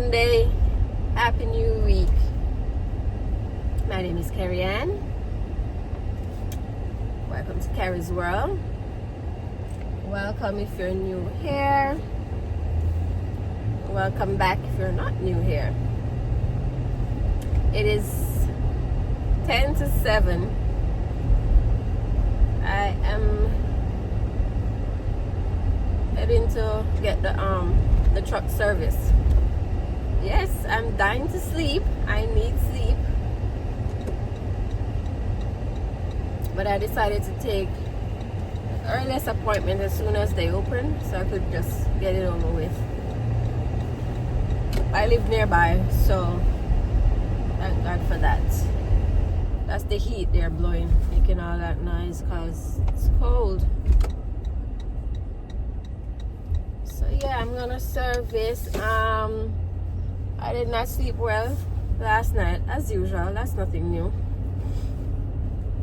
Sunday. Happy New Week. My name is Carrie Ann. Welcome to Carrie's World. Welcome if you're new here. Welcome back if you're not new here. It is 10 to 7. I am heading to get the truck service. Yes, I'm dying to sleep. I need sleep. But I decided to take the earliest appointment as soon as they open so I could just get it over with. I live nearby, so thank God for that. That's the heat they're blowing, making all that noise because it's cold. So yeah, I'm gonna service. I did not sleep well last night, as usual. That's nothing new.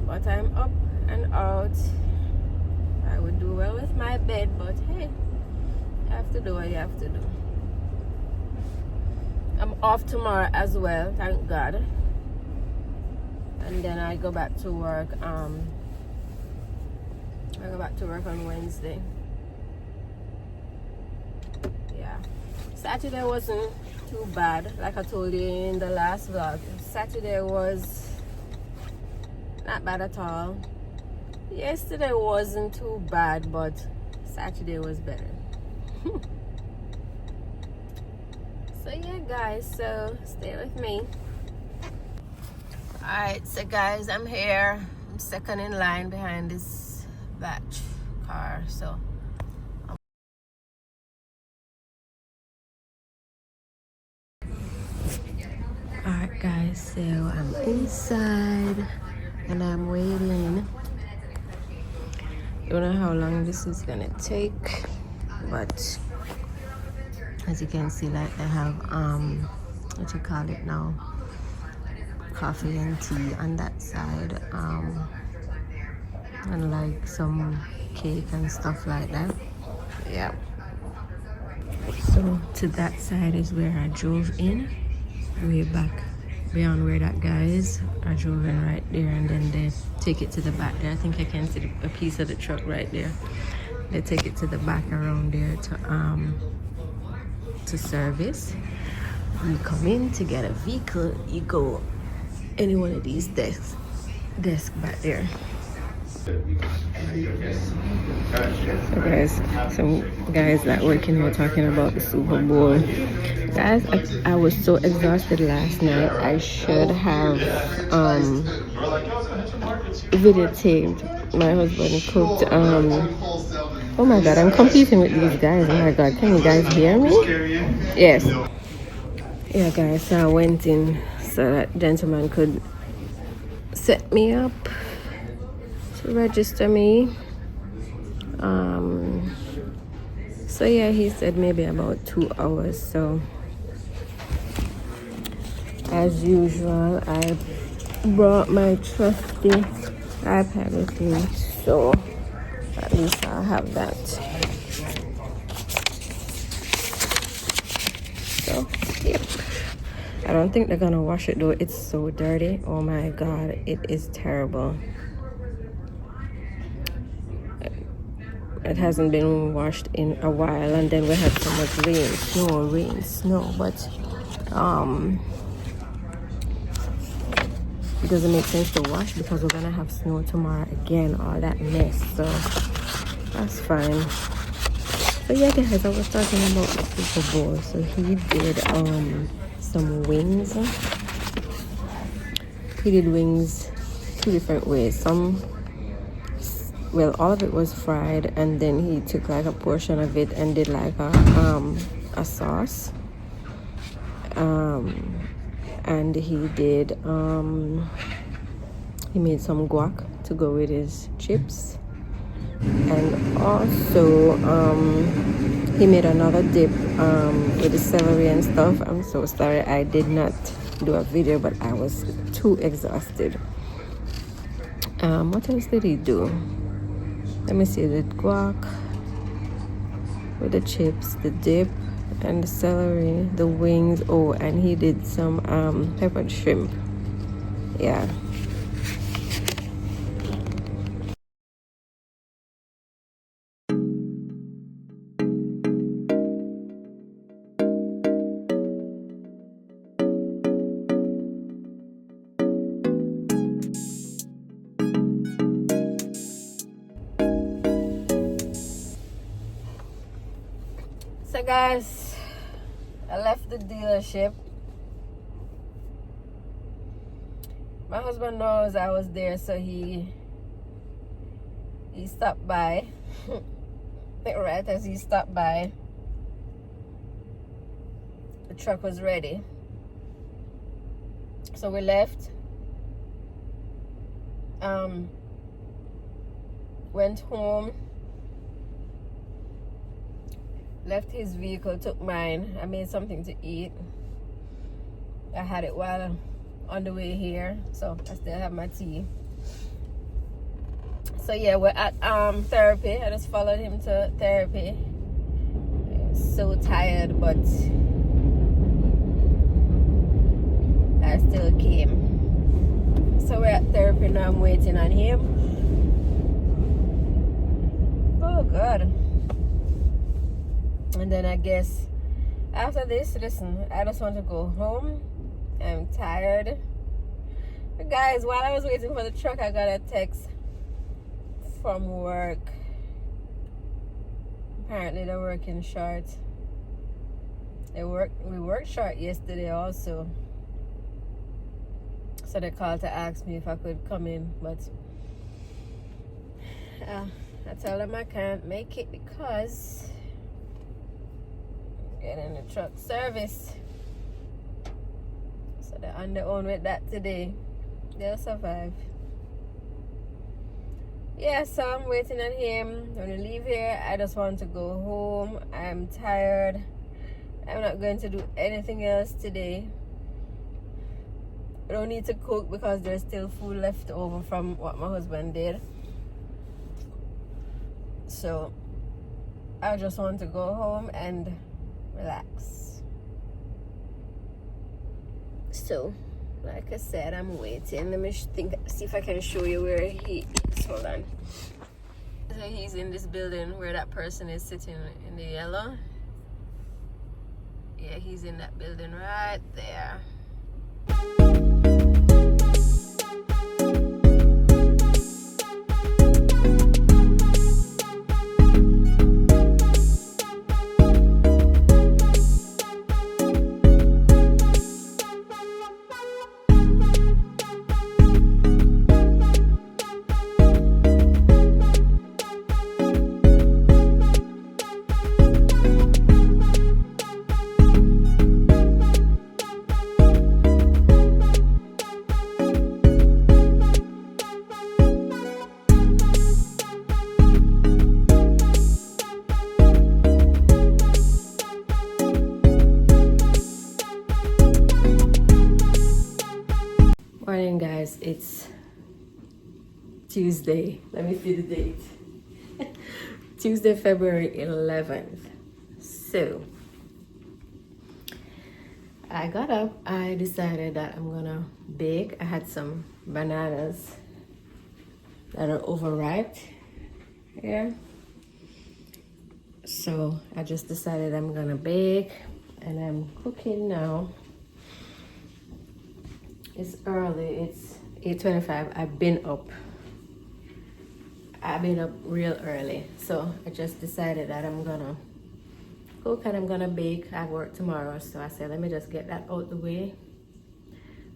But I'm up and out. I would do well with my bed, but hey, you have to do what you have to do. I'm off tomorrow as well, thank God. And then I go back to work. I go back to work on Wednesday. Yeah. Saturday wasn't too bad, like I told you in the last vlog. Saturday was not bad at all. Yesterday wasn't too bad, but Saturday was better. So yeah guys, so stay with me. Alright, so guys, I'm here. I'm second in line behind this batch car. So alright guys, so I'm inside and I'm waiting. Don't know how long this is gonna take, but as you can see, like they have what you call it now, coffee and tea on that side, and like some cake and stuff like that. Yeah, so to that side is where I drove in, way back beyond where that guy is. I drove in right there, and then they take it to the back there. I think I can see a piece of the truck right there. They take it to the back around there to service. You come in to get a vehicle, you go any one of these desk back there. So guys, some guys that working here talking about the Super Bowl. Guys, I was so exhausted last night. I should have videotaped. My husband cooked oh my god, I'm competing with these guys. Oh my god, can you guys hear me? Yes. Yeah guys, so I went in so that gentleman could set me up to register me. So yeah, he said maybe about 2 hours. So as usual, I brought my trusty iPad with me, so at least I'll have that. So yep, I don't think they're gonna wash it though. It's so dirty. Oh my god, it is terrible. It hasn't been washed in a while, and then we had so much rain, snow, but it doesn't make sense to wash because we're gonna have snow tomorrow again, all that mess, so that's fine. So yeah guys, I was talking about the Super Bowl. So he did some wings. He did wings 2 different ways. Well, all of it was fried, and then he took like a portion of it and did like a sauce. And he did he made some guac to go with his chips, and also he made another dip with the celery and stuff. I'm so sorry I did not do a video, but I was too exhausted. What else did he do? Let me see. The guac with the chips, the dip, and the celery, the wings. Oh, and he did some peppered shrimp. Yeah. So guys, I left the dealership. My husband knows I was there, so he stopped by. Right as he stopped by, the truck was ready. So we left. Went home. Left his vehicle, took mine. I made something to eat. I had it while on the way here, so I still have my tea. So yeah, we're at therapy. I just followed him to therapy. So tired, but I still came. So we're at therapy now. I'm waiting on him. Oh God. And then I guess after this, listen, I just want to go home. I'm tired. But guys, while I was waiting for the truck, I got a text from work. Apparently they're working short. We worked short yesterday also. So they called to ask me if I could come in, but I told them I can't make it because getting the truck service. So they're on their own with that today. They'll survive. Yeah, so I'm waiting on him. When we leave here, I just want to go home. I'm tired. I'm not going to do anything else today. I don't need to cook because there's still food left over from what my husband did. So I just want to go home and relax. So like I said, I'm waiting. Let me see if I can show you where he is. Hold on. So he's in this building where that person is sitting in the yellow. Yeah, he's in that building right there. Morning guys, it's Tuesday. Let me see the date. Tuesday, February 11th. So I got up. I decided that I'm gonna bake. I had some bananas that are overripe here. So I just decided I'm gonna bake and I'm cooking now. It's early, it's 8:25. I've been up real early. So I just decided that I'm gonna cook and I'm gonna bake. I work tomorrow, so I said let me just get that out the way.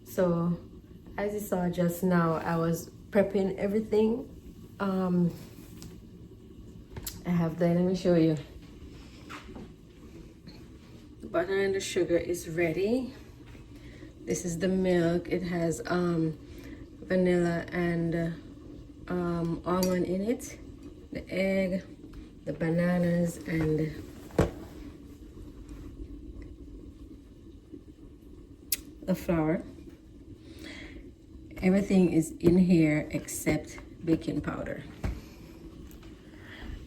So as you saw just now, I was prepping everything. I have that, let me show you. The butter and the sugar is ready. This is the milk. It has vanilla and almond in it. The egg, the bananas, and the flour. Everything is in here except baking powder.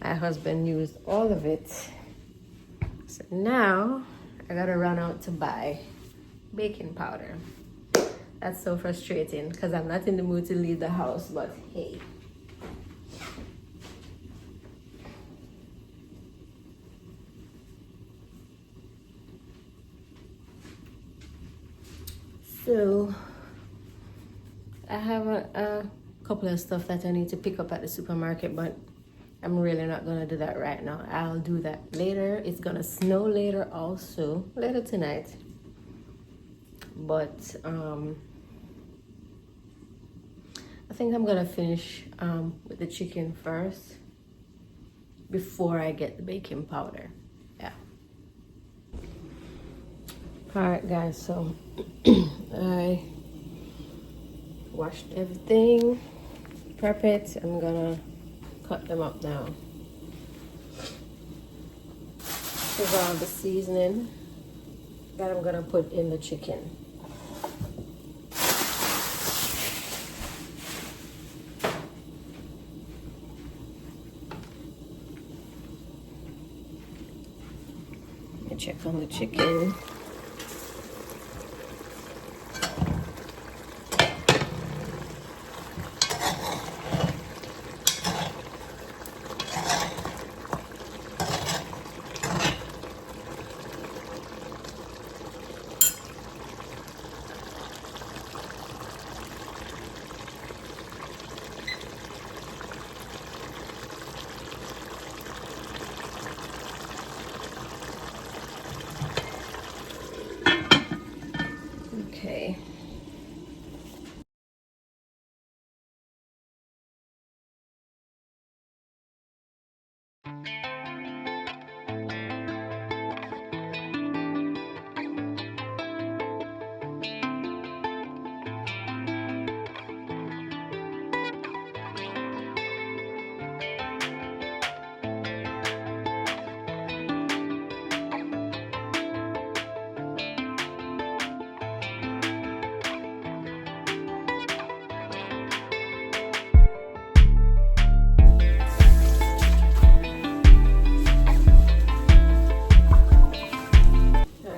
My husband used all of it. So now I gotta run out to buy baking powder. That's so frustrating because I'm not in the mood to leave the house, but hey. So I have a couple of stuff that I need to pick up at the supermarket, but I'm really not gonna do that right now. I'll do that later. It's gonna snow later also, later tonight. But I think I'm gonna finish with the chicken first before I get the baking powder. Yeah. All right, guys, so I washed everything, prep it. I'm gonna cut them up now. Here's all the seasoning that I'm gonna put in the chicken. I check on the chicken. Okay.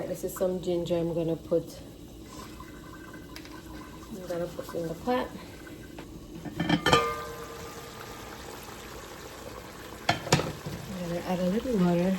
This is some ginger I'm gonna put in the pot. I'm gonna add a little water.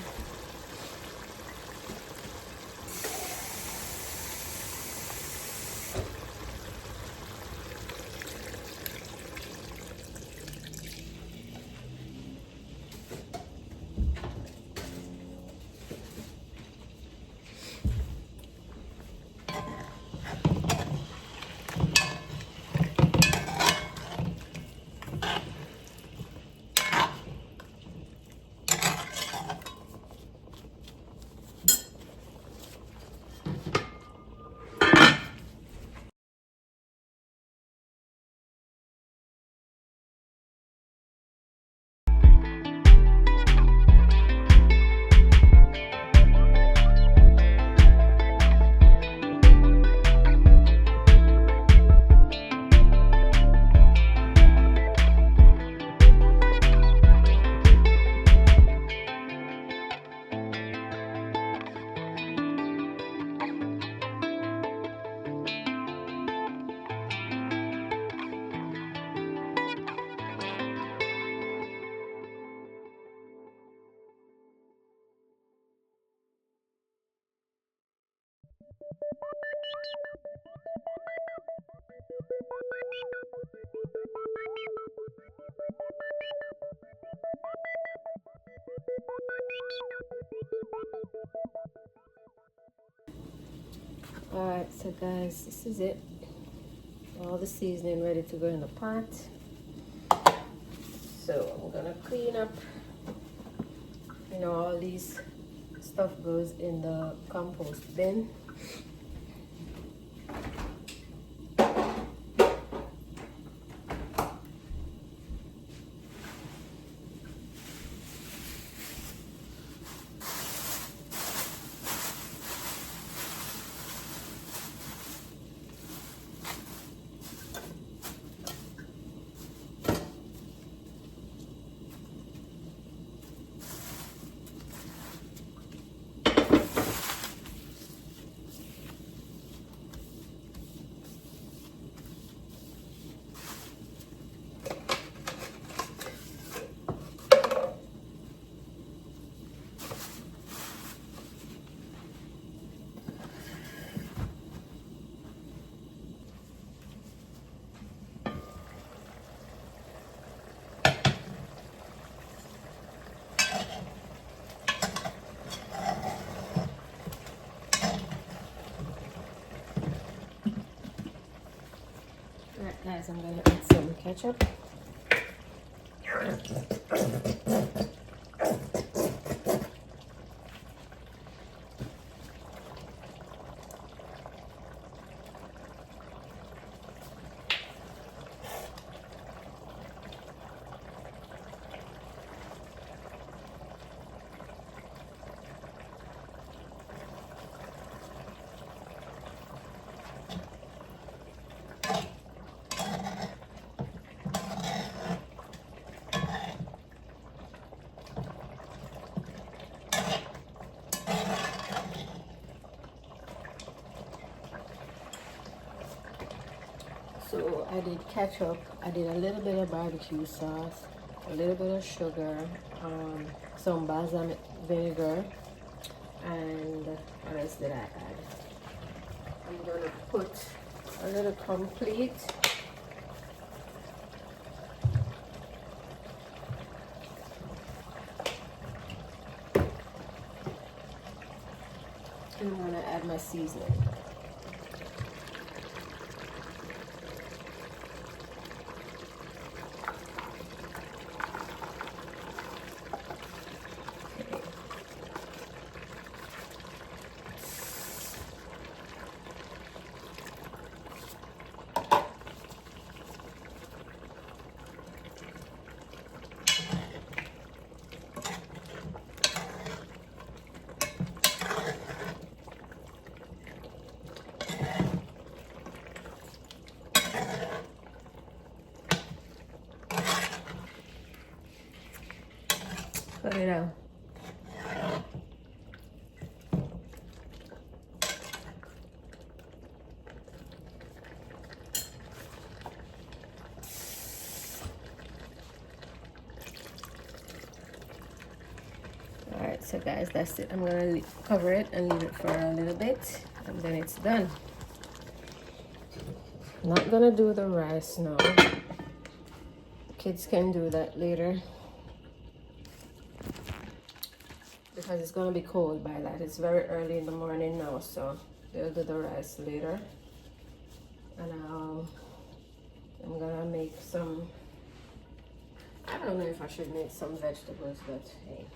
Alright, so guys, this is it. All the seasoning ready to go in the pot. So I'm gonna clean up. You know, all these stuff goes in the compost bin. guys, I'm gonna add some ketchup. So I did ketchup, I did a little bit of barbecue sauce, a little bit of sugar, some balsamic vinegar, and what else did I add? I'm gonna put a little complete. And I'm gonna add my seasoning. Put it out. Alright, so guys, that's it. I'm gonna cover it and leave it for a little bit, and then it's done. I'm not gonna do the rice now. Kids can do that later, because it's gonna be cold by that. It's very early in the morning now, so they'll do the rice later. And I'm gonna make some, I don't know if I should make some vegetables, but hey,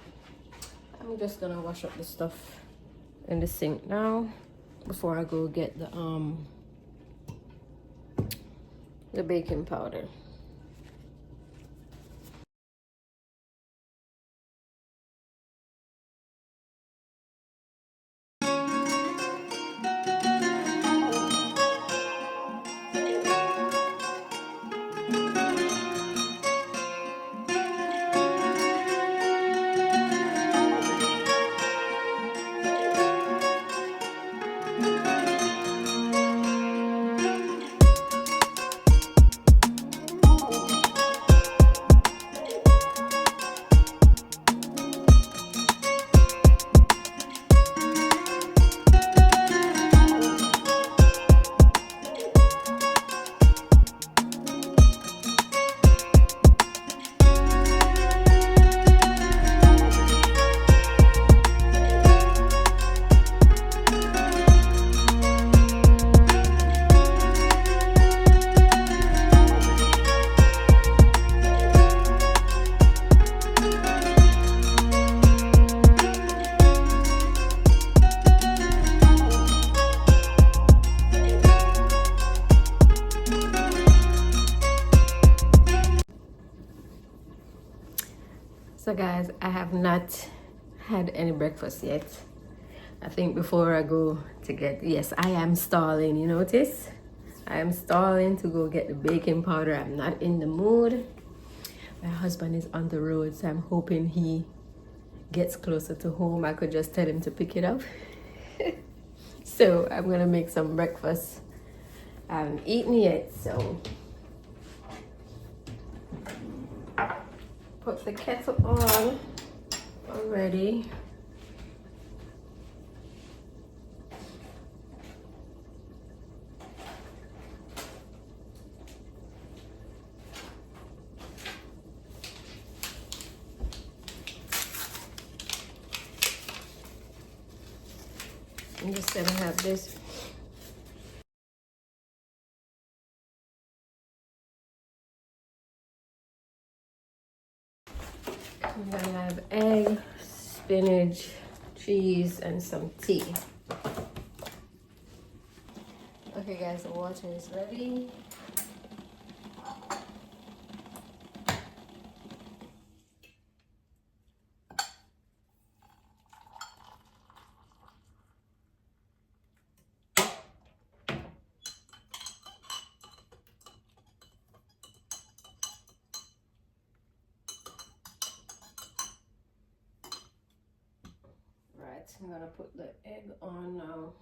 I'm just gonna wash up the stuff in the sink now before I go get the baking powder. So guys, I have not had any breakfast yet. I think before I go to get, yes, I am stalling, you notice? I am stalling to go get the baking powder. I'm not in the mood. My husband is on the road, so I'm hoping he gets closer to home. I could just tell him to pick it up. So I'm gonna make some breakfast. I haven't eaten yet, so put the kettle on already. I'm just gonna have this I'm gonna have egg, spinach, cheese, and some tea. Okay guys, the water is ready. Right, I'm gonna put the egg on now.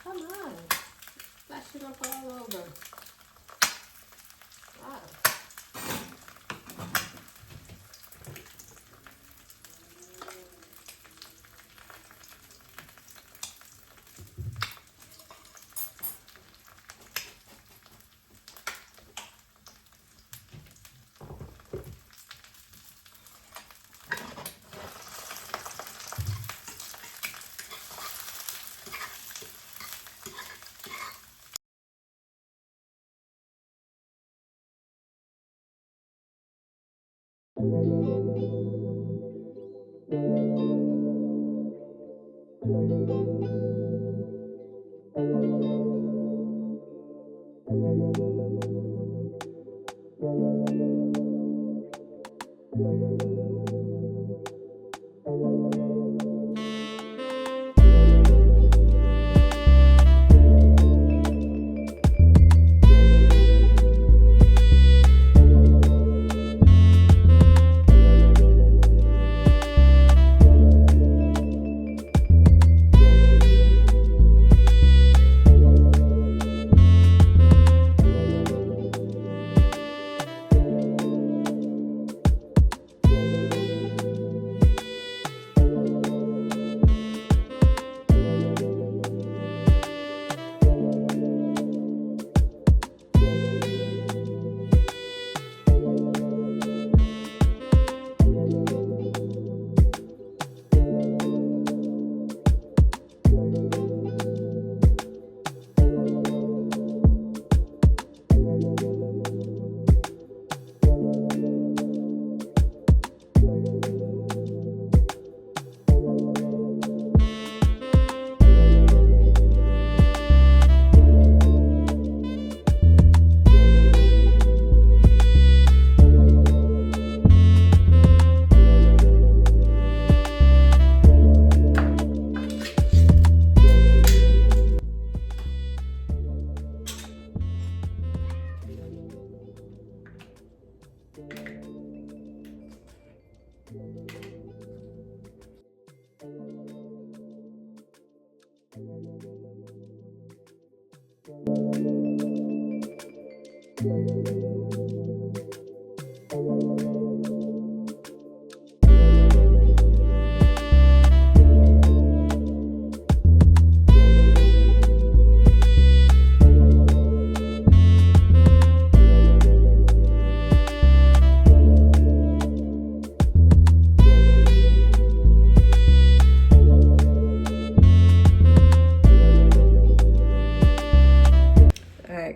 Come on, flashing up all over. Wow.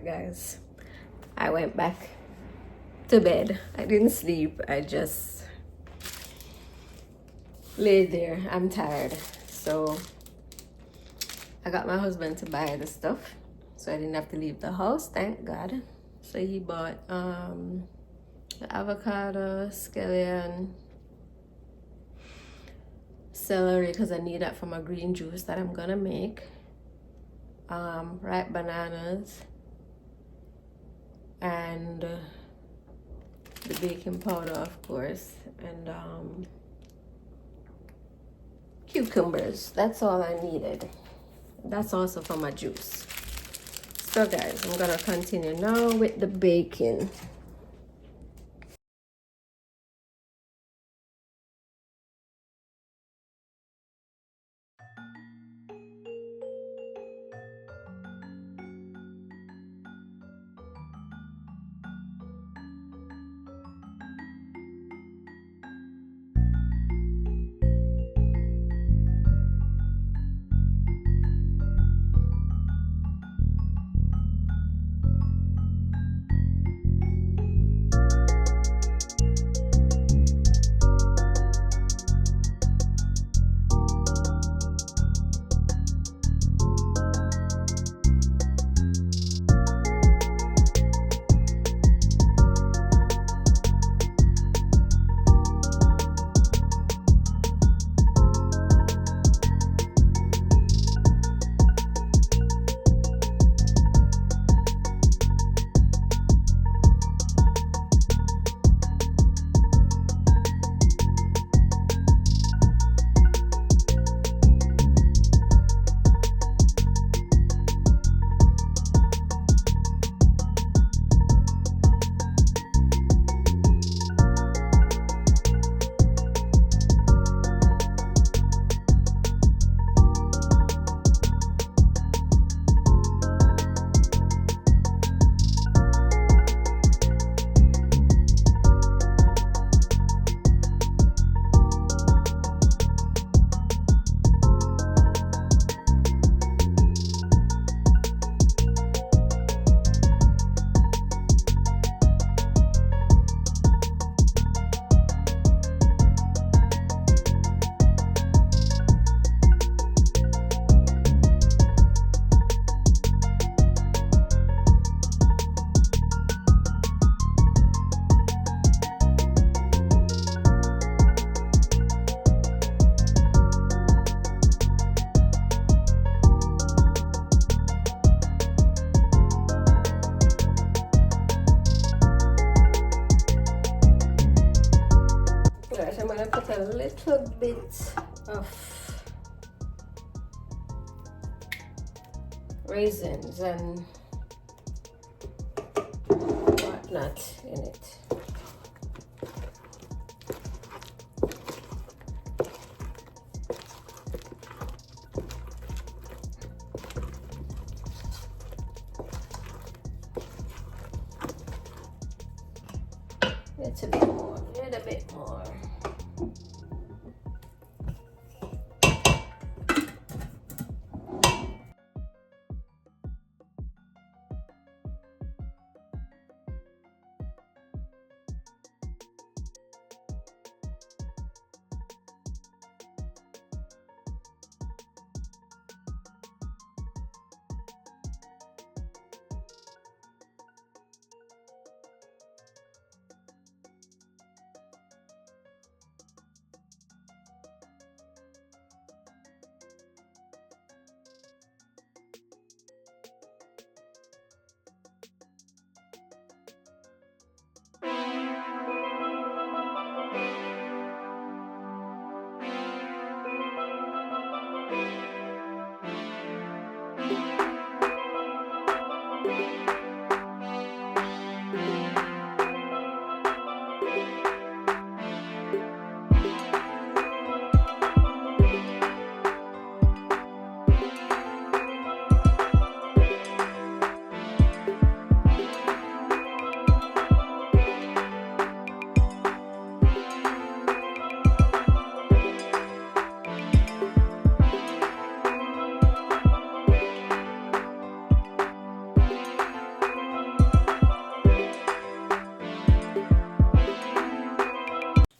Guys, I went back to bed. I didn't sleep. I just laid there. I'm tired, so I got my husband to buy the stuff so I didn't have to leave the house, thank God. So he bought the avocado, scallion, celery, because I need that for my green juice that I'm gonna make, ripe bananas, and the baking powder, of course, and cucumbers. That's all I needed. That's also for my juice. So guys, I'm gonna continue now with the baking. Guys, I'm gonna put a little bit of raisins and whatnot in it. It's a bit more, a little bit more.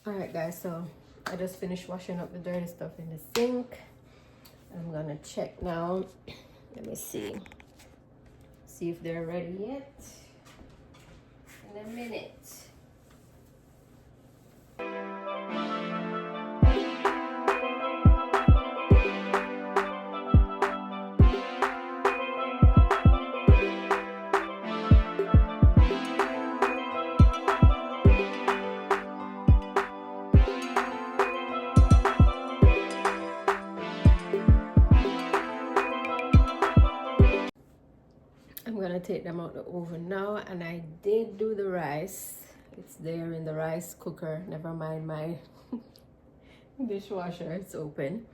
Alright guys, so I just finished washing up the dirty stuff in the sink. I'm gonna check now. Let me see if they're ready yet. In a minute. I'm gonna take them out the oven now, and I did do the rice. It's there in the rice cooker. Never mind my dishwasher, it's open.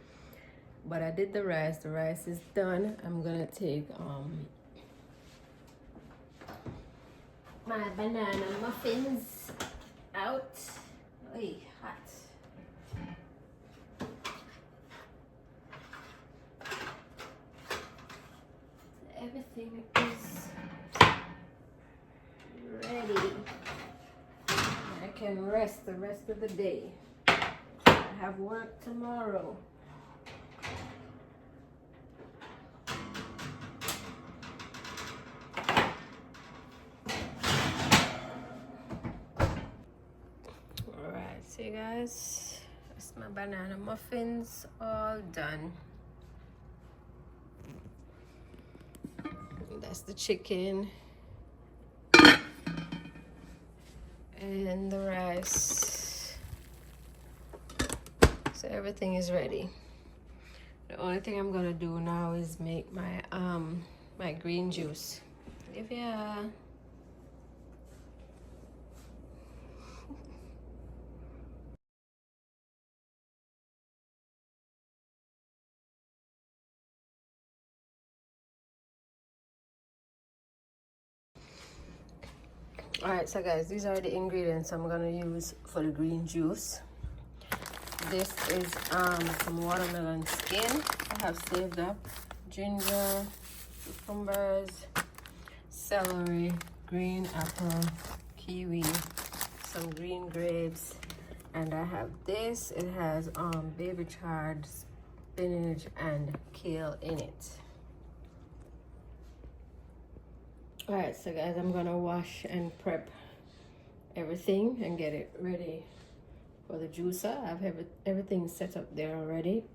But I did the rice. The rice is done. I'm gonna take my banana muffins out. Oy, hot. Everything is ready. I can rest the rest of the day. I have work tomorrow. Alright, so you guys, that's my banana muffins all done. That's the chicken and the rice. So everything is ready. The only thing I'm gonna do now is make my my green juice. Olivia. Alright, so guys, these are the ingredients I'm gonna use for the green juice. This is some watermelon skin I have saved up, ginger, cucumbers, celery, green apple, kiwi, some green grapes, and I have this. It has baby chard, spinach, and kale in it. Alright, so guys, I'm gonna wash and prep everything and get it ready for the juicer. I have everything set up there already.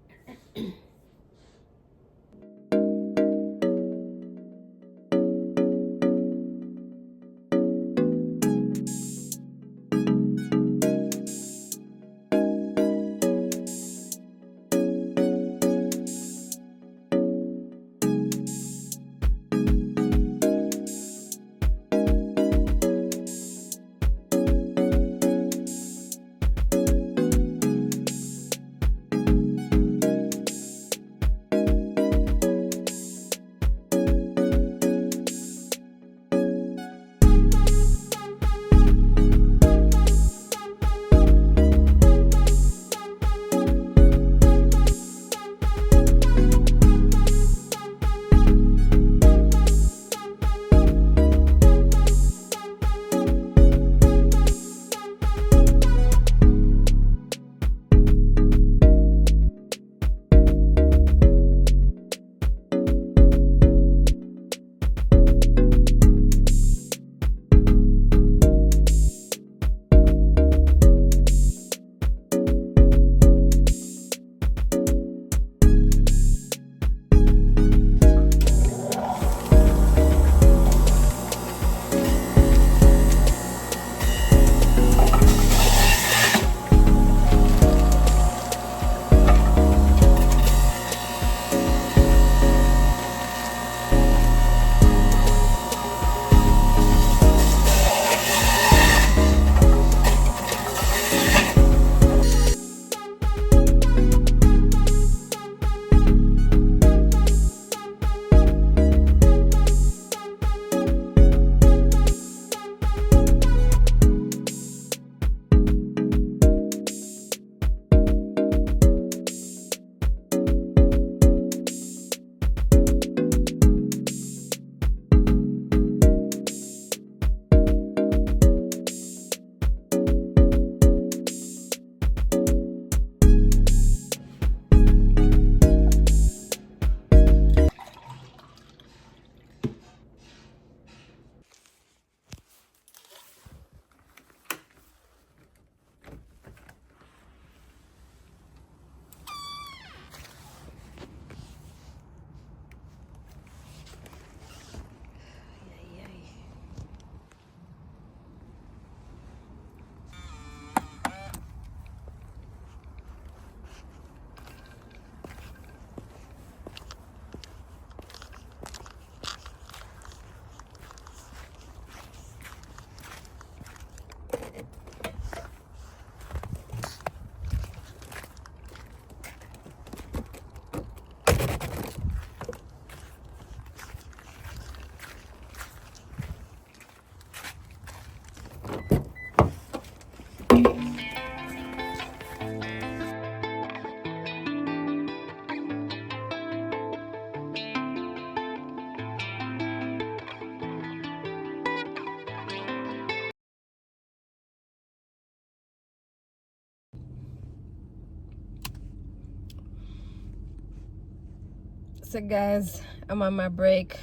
So guys, I'm on my break.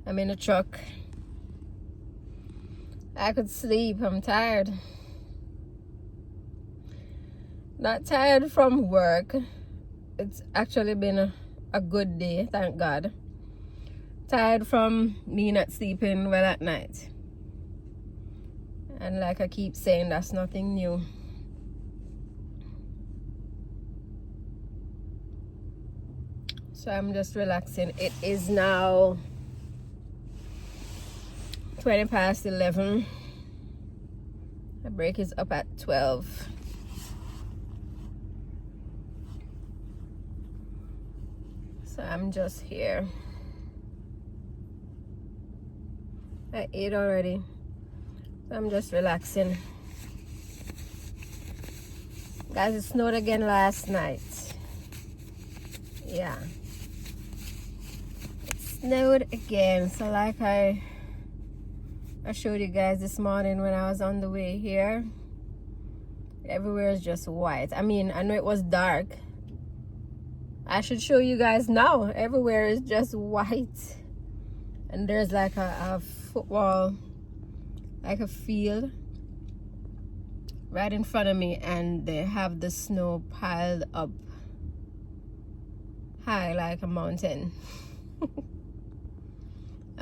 I'm in the truck. I could sleep. I'm tired. Not tired from work. It's actually been a good day, thank God. Tired from me not sleeping well at night. And like I keep saying, that's nothing new. So I'm just relaxing. It is now 20 past 11. My break is up at 12. So I'm just here. I ate already. So I'm just relaxing. Guys, it snowed again last night. Yeah. It snowed again. So like I showed you guys this morning when I was on the way here. Everywhere is just white. I mean, I know it was dark. I should show you guys now. Everywhere is just white. And there's like a football, like a field right in front of me, and they have the snow piled up high like a mountain.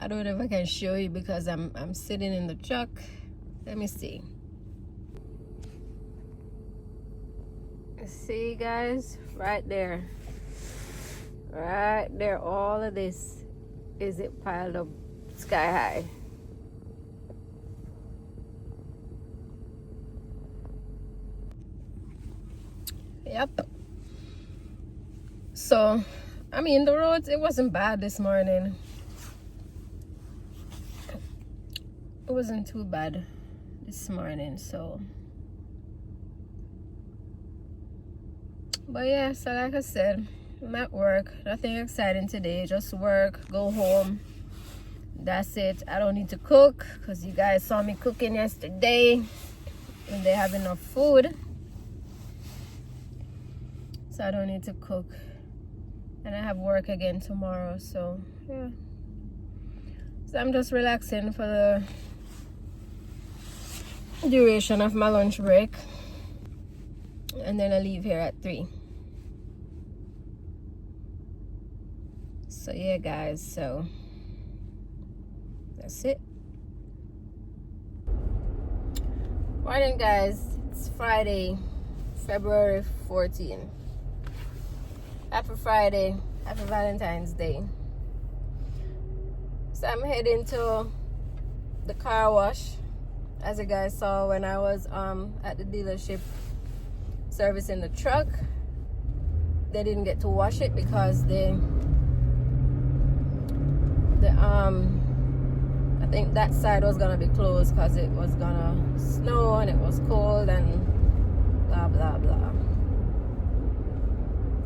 I don't know if I can show you because I'm sitting in the truck. Let me see. See guys, right there, all of this is it piled up sky high. Yep. So I mean, the roads, it wasn't bad this morning. It wasn't too bad this morning, so. But yeah, so like I said, I'm at work. Nothing exciting today. Just work, go home. That's it. I don't need to cook because you guys saw me cooking yesterday and they have enough food. So I don't need to cook. And I have work again tomorrow, so yeah. So I'm just relaxing for the duration of my lunch break. And then I leave here at 3. So yeah guys, so that's it. Morning guys, it's Friday, February 14th. Happy Friday, happy Valentine's Day. So I'm heading to the car wash, as you guys saw when I was at the dealership servicing the truck. They didn't get to wash it because I think that side was gonna be closed because it was gonna snow and it was cold and blah blah blah.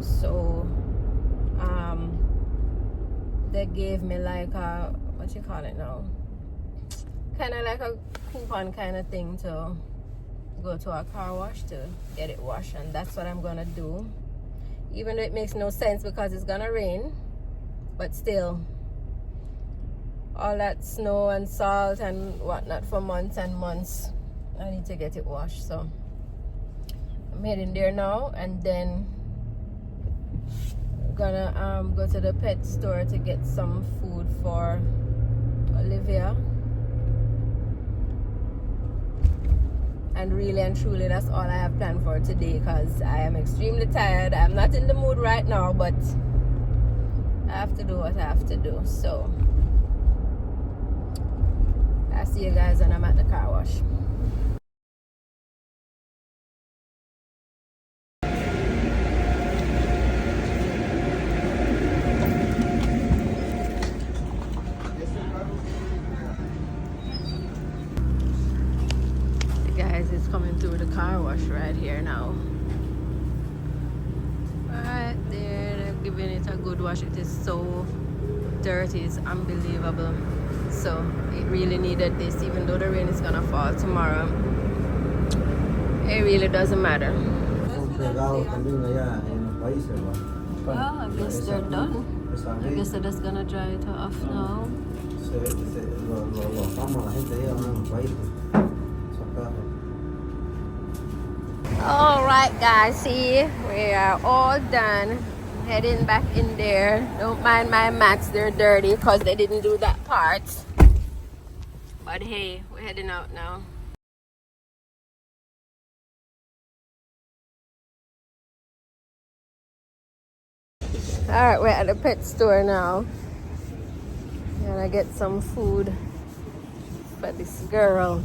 So they gave me like a, what you call it now, kind of like a coupon kind of thing to go to a car wash to get it washed, and that's what I'm gonna do, even though it makes no sense because it's gonna rain. But still, all that snow and salt and whatnot for months and months, I need to get it washed. So I'm heading there now, and then gonna go to the pet store to get some food for Olivia. And really and truly, that's all I have planned for today because I am extremely tired. I'm not in the mood right now, but I have to do what I have to do. So I'll see you guys when I'm at the car wash. Guys, it's coming through the car wash right here now. Right there, they're giving it a good wash. It is so dirty, it's unbelievable. So it really needed this, even though the rain is gonna fall tomorrow. It really doesn't matter. Well, I guess they're done. I guess they're just gonna dry it off now. Alright guys, see, we are all done. Heading back in there. Don't mind my mats, they're dirty because they didn't do that part. But hey, we're heading out now. Alright, we're at the pet store now. Gonna get some food for this girl.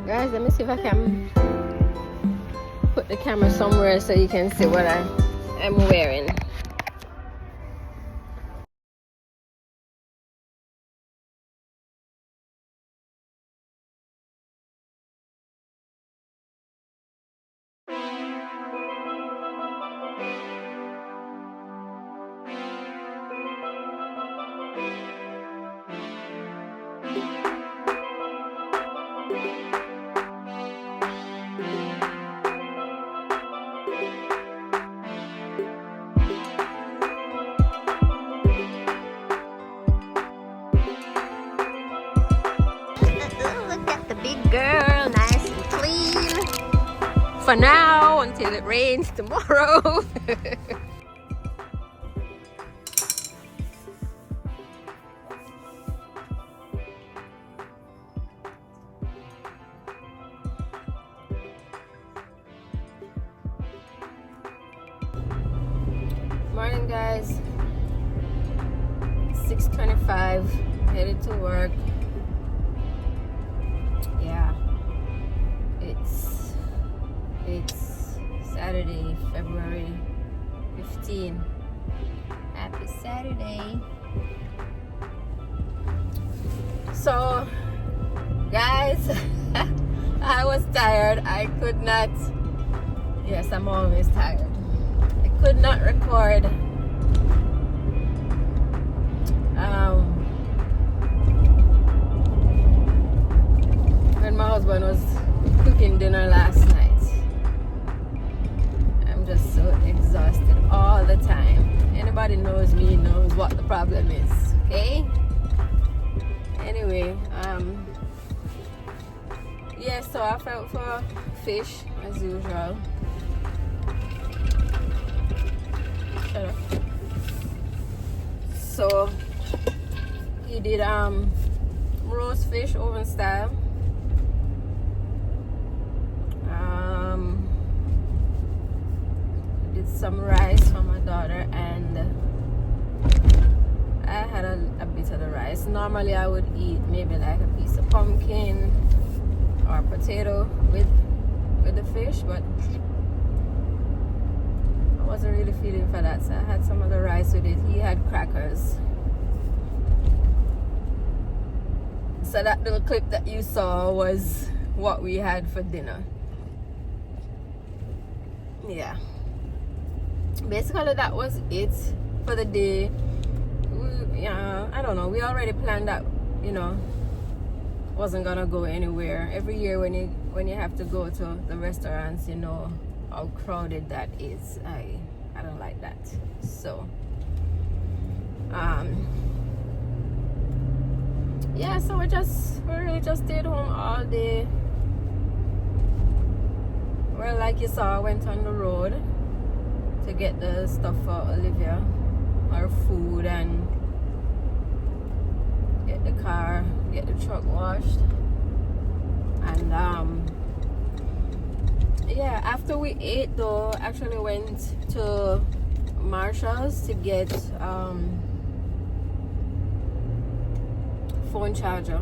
Guys, let me see if I can put the camera somewhere so you can see what I'm wearing. Look at the big girl, nice and clean. For now, until it rains tomorrow. Morning guys, 6:25, headed to work. Yeah, it's Saturday, February 15. Happy Saturday. So guys, I was tired. I could not, yes, I'm always tired. I could not record when my husband was cooking dinner last night. I'm just so exhausted all the time. Anybody knows me knows what the problem is, okay? Anyway, yeah, so I felt for fish as usual. Shut up. So he did roast fish oven style. Did some rice for my daughter, and I had a bit of the rice. Normally I would eat maybe like a piece of pumpkin or potato with the fish, but I wasn't really feeling for that, so I had some of the rice with it. He had crackers. So that little clip that you saw was what we had for dinner. Yeah, basically that was it for the day. I don't know, we already planned that, you know, wasn't gonna go anywhere. Every year when you have to go to the restaurants, you know how crowded that is. I don't like that. So yeah, so we really just stayed home all day. Well, like you saw, I went on the road to get the stuff for Olivia, her food, and get the truck washed. And yeah, after we ate though, actually went to Marshall's to get phone charger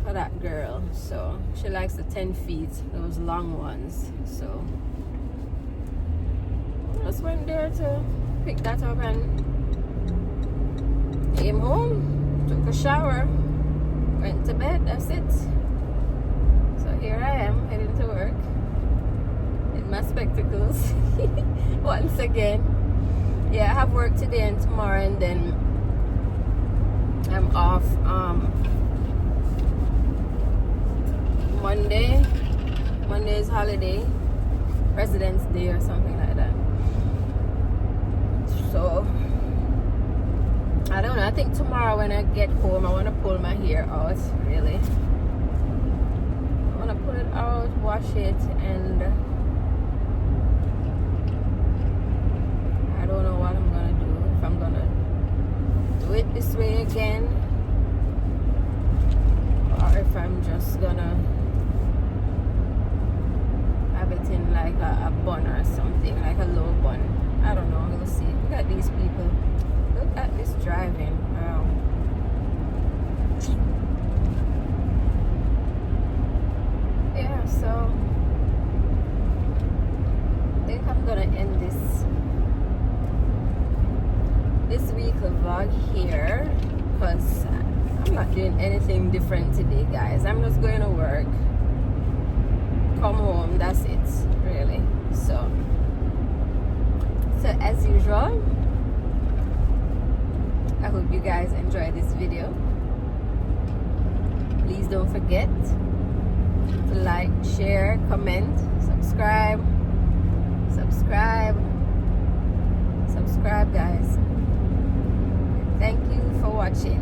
for that girl. So she likes the 10 feet, those long ones. So I just went there to pick that up and came home, took a shower, went to bed. That's it. So here I am heading to work in my spectacles once again. Yeah, I have work today and tomorrow, and then I'm off Monday. Monday is holiday, President's Day or something like that. So I don't know, I think tomorrow when I get home I want to pull my hair out, really. I want to pull it out, wash it, and I don't know what I'm gonna do. If I'm gonna do it this way again, or if I'm just gonna have it in like a bun or something, like a low bun. I don't know, we'll see. Look at these people. Look at this driving. Wow. Yeah, so I think I'm gonna end this weekly vlog here, because I'm not doing anything different today, guys. I'm just going to work, come home, that's it, really. So as usual, I hope you guys enjoyed this video. Please don't forget to like, share, comment, subscribe, guys. Thank you for watching.